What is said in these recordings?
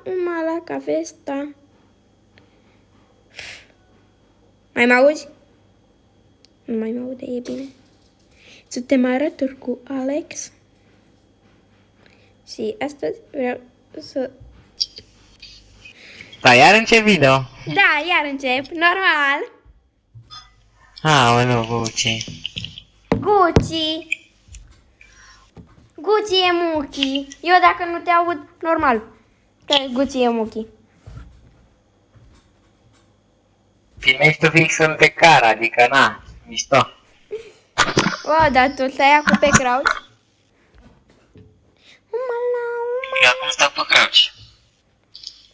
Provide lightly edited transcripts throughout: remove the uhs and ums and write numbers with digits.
umala ca vesta. Mai mă auzi? Nu mai mă aude, e bine. Suntem alături cu Alex. Și astăzi vreau să... Da, iar încep video. Da, iar încep, normal. Aoleu, Gucci. Gucci. Gucci e Muchi. Eu dacă nu te aud, normal. Că Gucci e Muchi. Filmezi tu fix în pe cara, adică na, mișto. O, dar tu stai acum pe crouch. Umala, Eu acum stau pe crouch.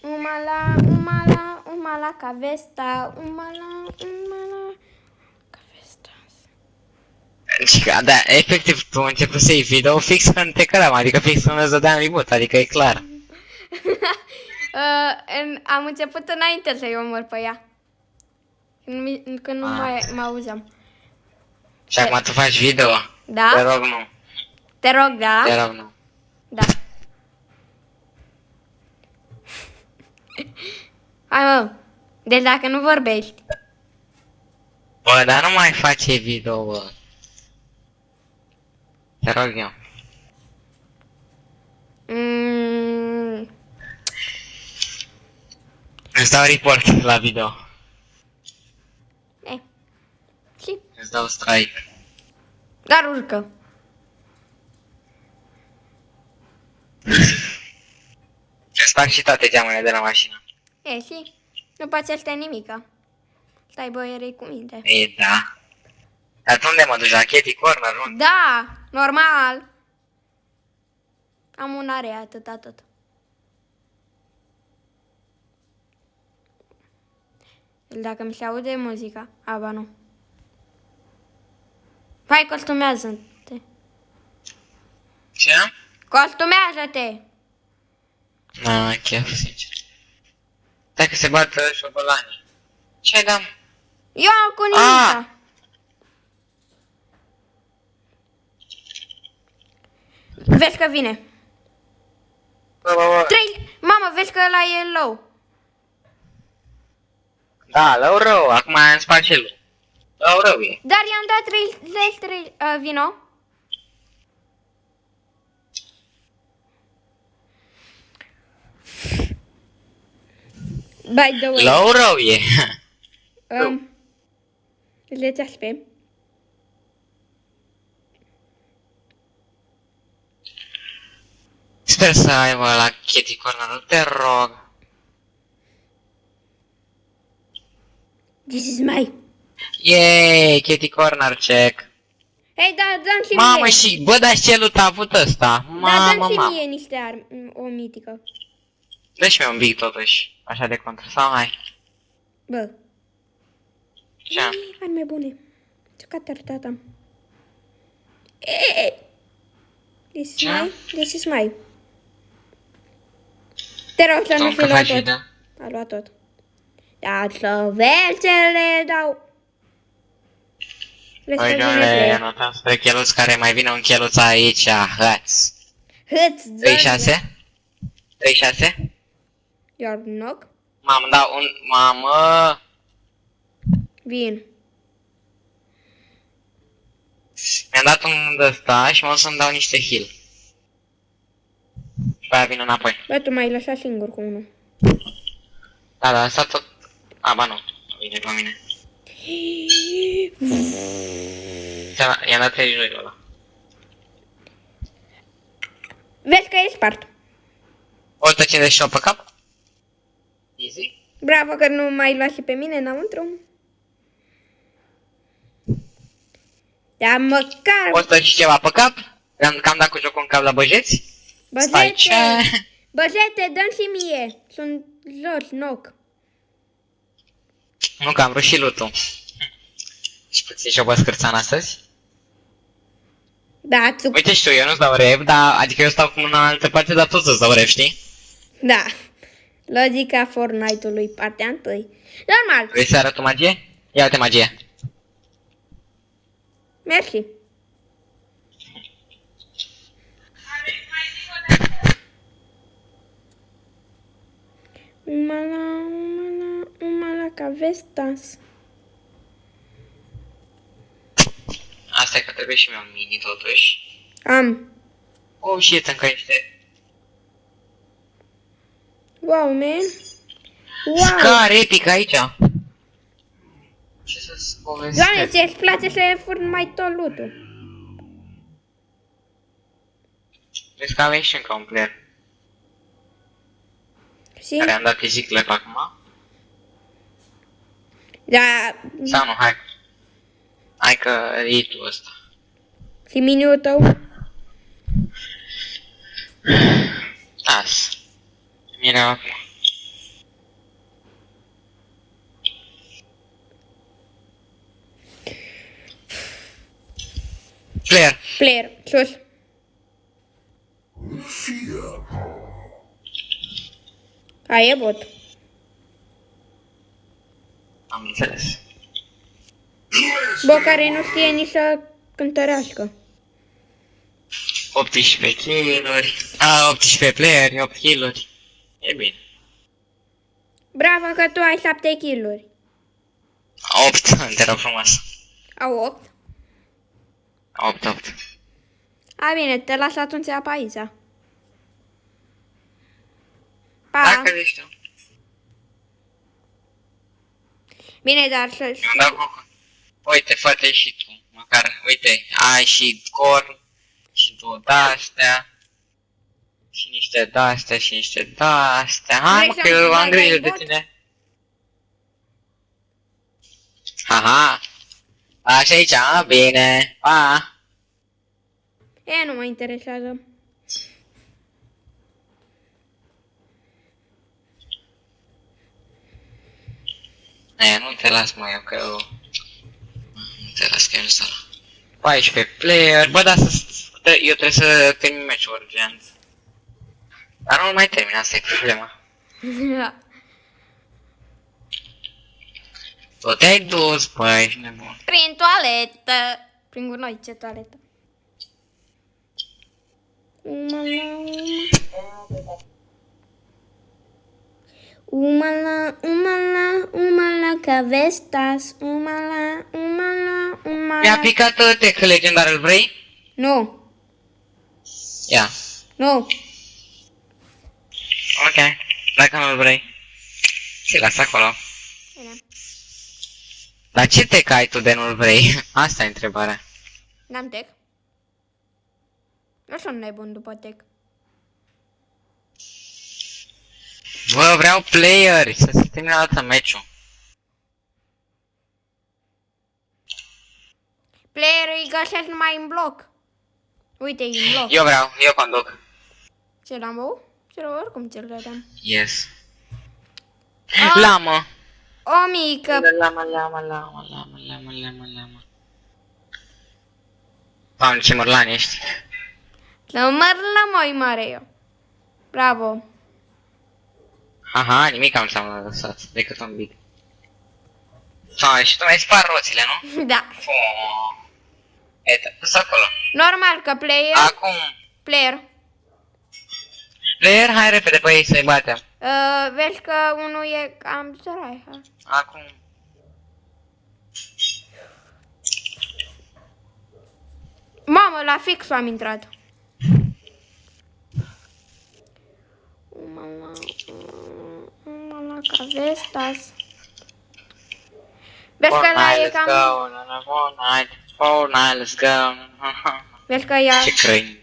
umala, umala, umala ca vesta. Umala, umala ca vesta. Adică, da, efectiv, tu început să iei video fix în te căram, adică fix când îți dădeam reboot, adică e clar. Am început înainte să-i omor pe ea. Când nu mai mă auzeam. Și acum tu faci video? Da? Te rog, nu. Te rog, da? Te rog, nu. Da. Hai mă. Deci dacă nu vorbești. Bă, dar nu mai face video, bă. Te rog eu. Îți dau report la video. Și? Îți dau strike. Dar urcă. Îți fac și toate geamurile de la mașină. Și? Nu poți să stai nimica. Stai boierei cu minte. E, da. Dar tu unde mă duci? La Kitty Corner, unde? Da, normal. Am un are atâta tot. Dacă mi se aude muzica, aba nu. Hai, costumează-te. Ce? Costumează-te! Na, chef, sincer. Stai că se bată șobolanii. Ce dăm? Eu am cu nimica. Vezi că vine. Bă. Mamă, vezi că ăla e low. Da, lău rău, acum e în spacelul. Lău rău e. Dar i-am dat 3 vino. By the way. Lău rău e. Le-ți aspe. Sper să aibă la Kitty Corner, te rog. This is my. Yay, Kitty Corner check. Hei, da, dăm și Mamă mie. și, bă, dar ce loot a avut ăsta? Da, Mamă, dăm și mamă. mie niște arme, o mitică. Dă-și mie un big totuși, așa de contra, sau hai. Bă. Ce? Arme bune. Ce tata. This is Ce? my. This is my. Te rog să nu fi Încă luat faci tot. video? A luat tot. Da, să vezi ce le dau. Vrei să Păi, vine domnule, play? notăm spre cheluț care mai vine un cheluț aici, hăț. Hâț, 36? 36? Iar knock. Mamă, da, mamă. Vin. Mi-am dat un ăsta și mă o să-mi dau niște heal. Și pe aia vin înapoi. Bă, tu m-ai lăsat singur cu unul. Da, asta tot... A, ba nu, nu vine pe mine. I-am dat 32 ăla. Vezi că e spart. 158 pe cap? Easy? Bravo că nu m-ai luat și pe mine înăuntru. Dar măcar... 100 și ceva pe cap? Cam dat cu jocul în cap la băjeți? Stai, ce? Băjete! Băjete, dă-mi și mie. Sunt jos, knock. Nu, că am vrut și loot-ul. Și puțin și o băscârțan astăzi? Da, tu... Uite și tu, eu nu-ți dau rev, dar, adică eu stau cu mâna în altă parte, dar tot îți dau rev, știi? Da. Logica Fortnite-ului, partea 1. Normal. Vrei să arăt o magie? Ia uite magie. Mersi. Umala ca Vestas. Asta e că trebuie și mie un mini totuși. Am. Oh, shit, încă niște... Wow, man. Wow. Scar epic aici. Ce să-ți Doamne, povestesc? ți-ți place să furi mai tot lutul. Vezi că avem și încă un player. Și? Care am dat easy clap acum. Da. Sau nu, hai. Hai că e tu ăsta. Și miniul tău? Las. Mine acum. Player. Player. Sus. Aia e bot. Am înțeles. Bă, care nu știe nici să cântărească. 18 kill-uri. 18 playeri, 8 kill-uri. E bine. Bravo că tu ai 7 kill-uri. 8, te rog frumos. Au 8. 8. A, bine, te las atunci pe aici. Pa. Dacă ești tu. Bine, dar să... Mi-am dat cu... Uite, fă-te și tu. Măcar, uite, ai și corn. Și două de-astea. Și niște de-astea și niște de-astea. Hai mă, Vrei că să-mi eu am dai grijă de bot? tine. Aha. Așa aici, bine. Pa. E, nu mă interesează. Nu te las mă, eu că eu... Nu te las că eu nu stau. 14 player, bă, dar eu trebuie să termin meciul urgent. Dar nu mai termin, asta e problema. Tu te-ai dus, băi, ești nebun. Prin toaletă. Prin gunoi, ce toaletă? Umala ca Vestas. Mi-a picat text legendar, îl vrei? Nu, Ia. nu. Ok. Dacă nu-l vrei. Ți-l las acolo. Bine. Dar ce te cai tu de nu-l vrei? Asta e întrebarea. N-am tec. Nu sunt nebun după tec. Bă, vreau playeri, să se termine o dată meciul. Playerii îi găsesc numai în bloc. Uite, e în bloc. Eu conduc. Ce l-am băut? Ce-l oricum ce-l dădeam. Yes. Ah. Lamă. O mică. Lamă. Doamne, ce mărlan ești. La mai mare eu. Bravo. Aha, nimic nu s-a lăsat, decât un big. Doamne, și tu mai spar roțile, nu? Da. Uite, pus acolo. Normal că player. Acum. Player. Player, hai repede pe ei să-i batem. Vezi că unul e cam sărai. Ha? Acum. Mamă, la fix am intrat. Umala ca Vestas. Vezi că la e cam... Fortnite, let's go. Vezi că ea... Ce cringe.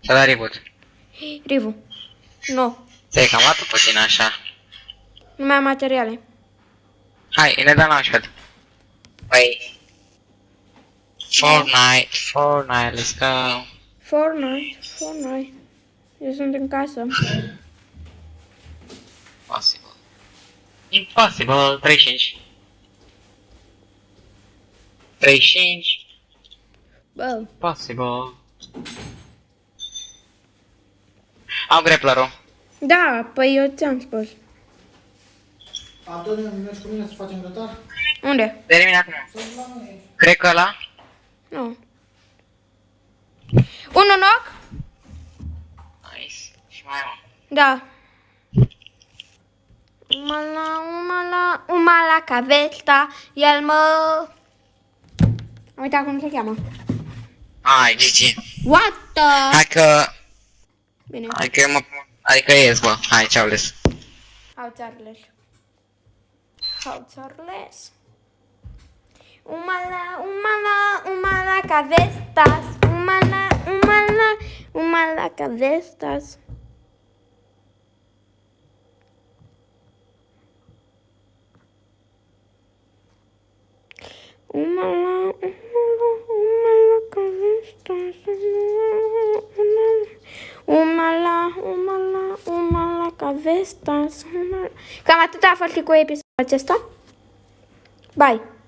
S-a dat reboot. Rivu. Nu. Ți-ai cam luat-o pe tine așa. Nu mai am materiale. Hai, ne dăm launchpad. Păi... Fortnite, let's go. Fortnite. Eu sunt în casă. Impossible. Impossible, 35. 35. Bă. Possible. Am grappler-ul. Da, păi eu ți-am spus. Antonio, mergi cu mine să facem grătar? Unde? Termin acum. Să la noi. Cred că ăla. Nu. Unul knock? Nice. Și mai am. Da. Umala Cavesta, el mă... Uite cum se cheamă. Hai, GG. What the... Hai că... Bine, Hai că ies, bă. Hai, ceau, les. How Charles. Umala Cavestas. Umala Cavestas. Umala Cavestas. Umala Cavestas. Cam atât a fost și cu episodul acesta. Bye!